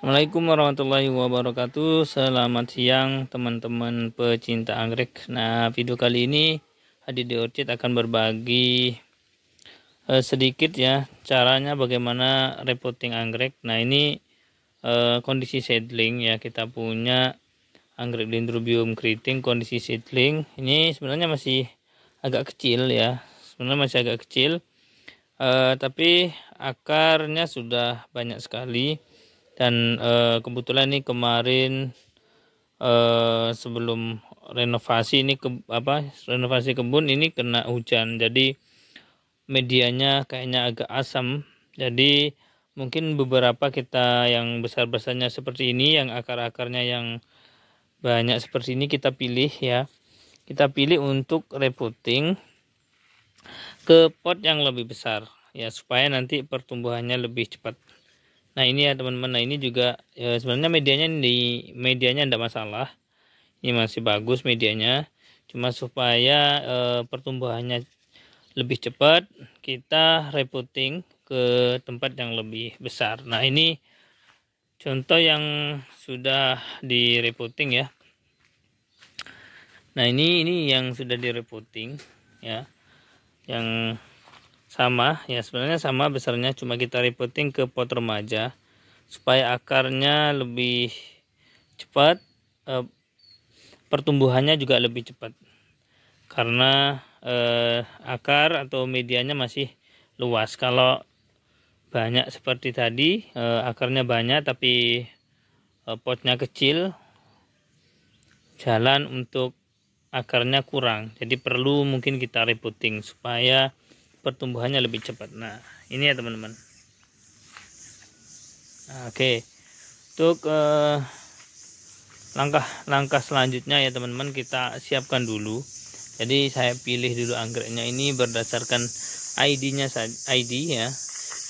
Assalamualaikum warahmatullahi wabarakatuh. Selamat siang teman-teman pecinta anggrek. Nah, video kali ini Hadi The Orchid akan berbagi sedikit ya caranya bagaimana repotting anggrek. Nah, ini kondisi seedling ya, kita punya anggrek Dendrobium keriting kondisi seedling. Ini sebenarnya masih agak kecil ya. Sebenarnya masih agak kecil. Tapi akarnya sudah banyak sekali. Dan kebetulan ini kemarin sebelum renovasi ini renovasi kebun ini kena hujan, jadi medianya kayaknya agak asam. Jadi mungkin beberapa kita yang besar-besarnya seperti ini, yang akar-akarnya yang banyak seperti ini kita pilih ya. Kita pilih untuk repotting ke pot yang lebih besar ya, supaya nanti pertumbuhannya lebih cepat. Nah ini ya teman-teman, nah ini juga ya, sebenarnya medianya tidak masalah, ini masih bagus medianya, cuma supaya pertumbuhannya lebih cepat kita repotting ke tempat yang lebih besar. Nah ini contoh yang sudah di repotting ya. Nah ini yang sudah di repotting ya, yang sama ya, sebenarnya sama besarnya, cuma kita repotting ke pot remaja supaya akarnya lebih cepat, pertumbuhannya juga lebih cepat karena akar atau medianya masih luas. Kalau banyak seperti tadi, akarnya banyak tapi potnya kecil, jalan untuk akarnya kurang, jadi perlu mungkin kita repotting supaya pertumbuhannya lebih cepat. Nah ini ya teman-teman. Nah, oke, untuk langkah selanjutnya ya teman-teman, kita siapkan dulu. Jadi saya pilih dulu anggreknya ini berdasarkan ID-nya ya,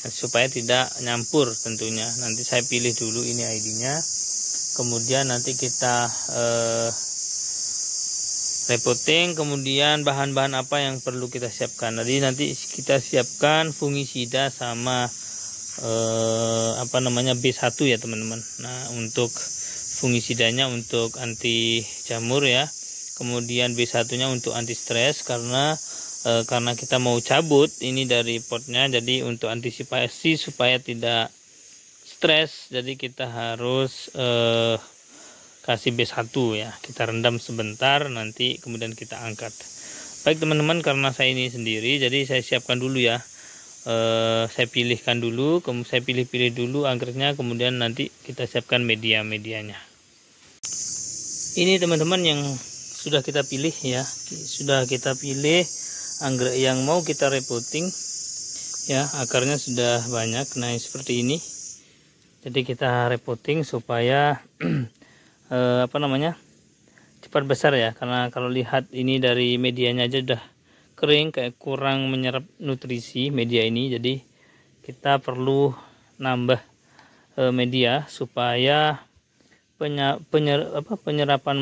supaya tidak nyampur tentunya. Nanti saya pilih dulu ini ID-nya, kemudian nanti kita repotting, kemudian bahan-bahan apa yang perlu kita siapkan. Jadi nanti kita siapkan fungisida sama B1 ya teman-teman. Nah untuk fungisidanya untuk anti jamur ya, kemudian B1-nya untuk anti stres karena kita mau cabut ini dari potnya, jadi untuk antisipasi supaya tidak stres, jadi kita harus kasih B1 ya, kita rendam sebentar, nanti kemudian kita angkat. Baik teman-teman, karena saya ini sendiri jadi saya siapkan dulu ya, saya pilihkan dulu, saya pilih dulu anggreknya, kemudian nanti kita siapkan medianya. Ini teman-teman yang sudah kita pilih ya, sudah kita pilih anggrek yang mau kita repotting ya, akarnya sudah banyak. Nah seperti ini, jadi kita repotting supaya cepat besar ya, karena kalau lihat ini dari medianya aja udah kering, kayak kurang menyerap nutrisi media ini, jadi kita perlu nambah media supaya penyerapan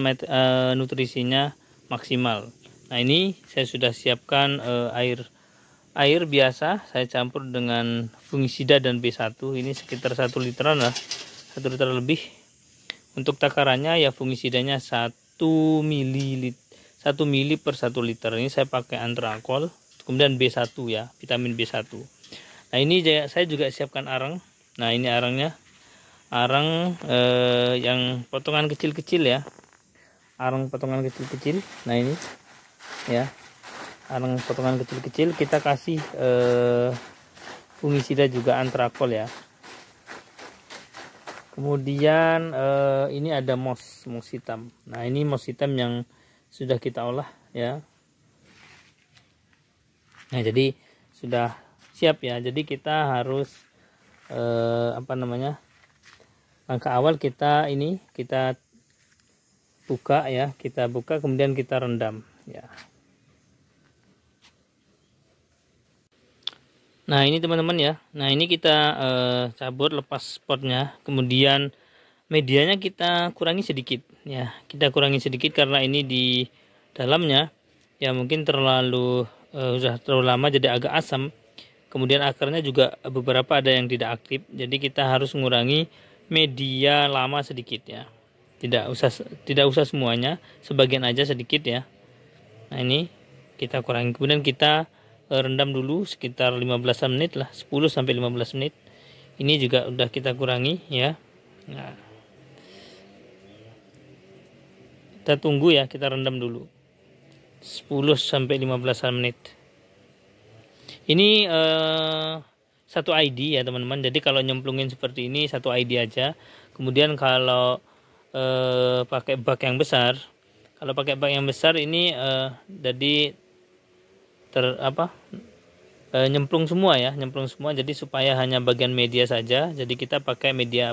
nutrisinya maksimal. Nah ini saya sudah siapkan air biasa, saya campur dengan fungisida dan B1, ini sekitar 1 literan lah, 1 liter lebih. Untuk takarannya ya, fungisidanya 1 mili per 1 liter, ini saya pakai antrakol, kemudian B1 ya, vitamin B1. Nah ini saya juga siapkan arang. Nah ini arangnya, arang yang potongan kecil-kecil ya, arang potongan kecil-kecil. Nah ini ya, arang potongan kecil-kecil, kita kasih fungisida juga antrakol ya. Kemudian ini ada moss hitam. Nah ini moss hitam yang sudah kita olah ya. Nah jadi sudah siap ya, jadi kita harus langkah awal kita buka ya, kita buka kemudian kita rendam ya. Nah ini teman-teman ya, nah ini kita cabut, lepas potnya, kemudian medianya kita kurangi sedikit ya, kita kurangi sedikit karena ini di dalamnya ya mungkin sudah terlalu lama jadi agak asam, kemudian akarnya juga beberapa ada yang tidak aktif, jadi kita harus mengurangi media lama sedikit ya. Tidak usah semuanya, sebagian aja sedikit ya. Nah, ini kita kurangi, kemudian kita rendam dulu sekitar 15 menit lah, 10 sampai 15 menit. Ini juga udah kita kurangi ya. Nah, kita tunggu ya, kita rendam dulu 10 sampai 15 menit. Ini satu ID ya teman-teman. Jadi kalau nyemplungin seperti ini satu ID aja. Kemudian kalau pakai bak yang besar, ini jadi nyemplung semua ya, jadi supaya hanya bagian media saja. Jadi kita pakai media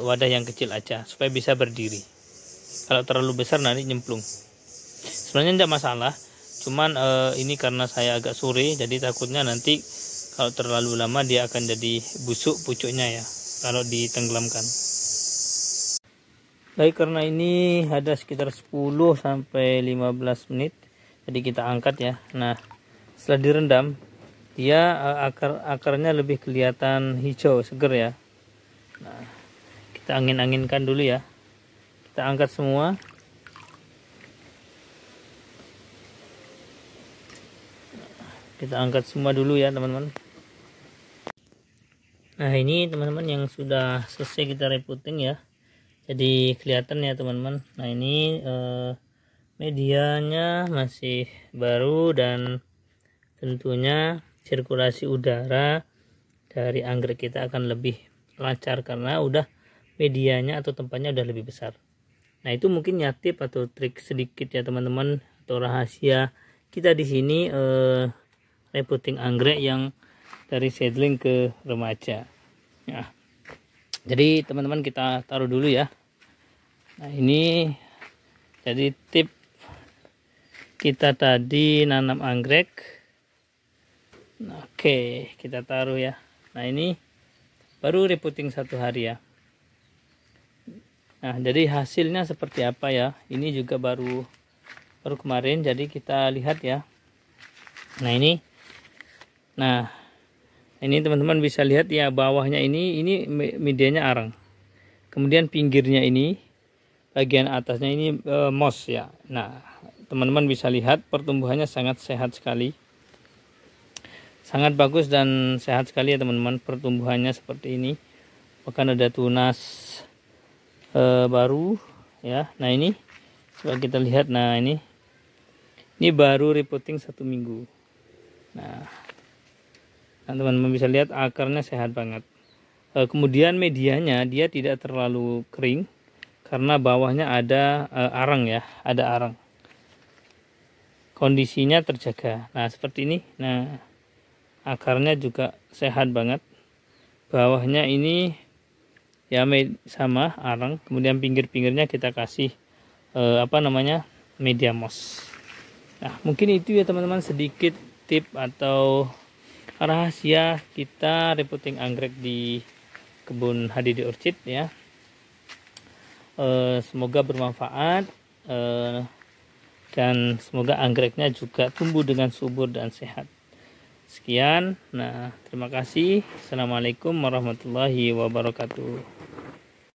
wadah yang kecil aja supaya bisa berdiri. Kalau terlalu besar nanti nyemplung. Sebenarnya tidak masalah, cuman ini karena saya agak sore, jadi takutnya nanti kalau terlalu lama dia akan jadi busuk pucuknya ya kalau ditenggelamkan. Baik, karena ini ada sekitar 10 sampai 15 menit, jadi kita angkat ya. Nah, setelah direndam, dia akarnya lebih kelihatan hijau seger ya. Nah, kita angin-anginkan dulu ya. Kita angkat semua. Kita angkat semua dulu ya teman-teman. Nah, ini teman-teman yang sudah selesai kita reputing ya. Jadi kelihatan ya teman-teman. Nah, ini medianya masih baru dan tentunya sirkulasi udara dari anggrek kita akan lebih lancar karena udah medianya atau tempatnya udah lebih besar. Nah, itu mungkin tip atau trik sedikit ya teman-teman, atau rahasia kita di sini reputing anggrek yang dari seedling ke remaja. Nah, jadi teman-teman kita taruh dulu ya. Nah, ini jadi tip kita tadi nanam anggrek. Nah, oke, kita taruh ya. Nah, ini baru reputing 1 hari ya. Nah, jadi hasilnya seperti apa ya? Ini juga baru kemarin, jadi kita lihat ya. Nah, ini teman-teman bisa lihat ya, bawahnya ini medianya arang. Kemudian pinggirnya ini, bagian atasnya ini moss ya. Nah, teman-teman bisa lihat pertumbuhannya sangat sehat sekali. Sangat bagus dan sehat sekali ya teman-teman, pertumbuhannya seperti ini. Bahkan ada tunas baru ya. Nah, ini coba kita lihat. Nah, ini baru reputing 1 minggu. Nah, teman-teman bisa lihat akarnya sehat banget. Kemudian medianya dia tidak terlalu kering karena bawahnya ada arang ya, ada arang. Kondisinya terjaga. Nah, seperti ini. Nah, akarnya juga sehat banget. Bawahnya ini ya sama arang. Kemudian pinggir-pinggirnya kita kasih media moss. Nah, mungkin itu ya teman-teman, sedikit tip atau rahasia kita reputing anggrek di kebun HDD Orchid ya. Semoga bermanfaat dan semoga anggreknya juga tumbuh dengan subur dan sehat. Sekian. Nah, terima kasih. Assalamualaikum warahmatullahi wabarakatuh.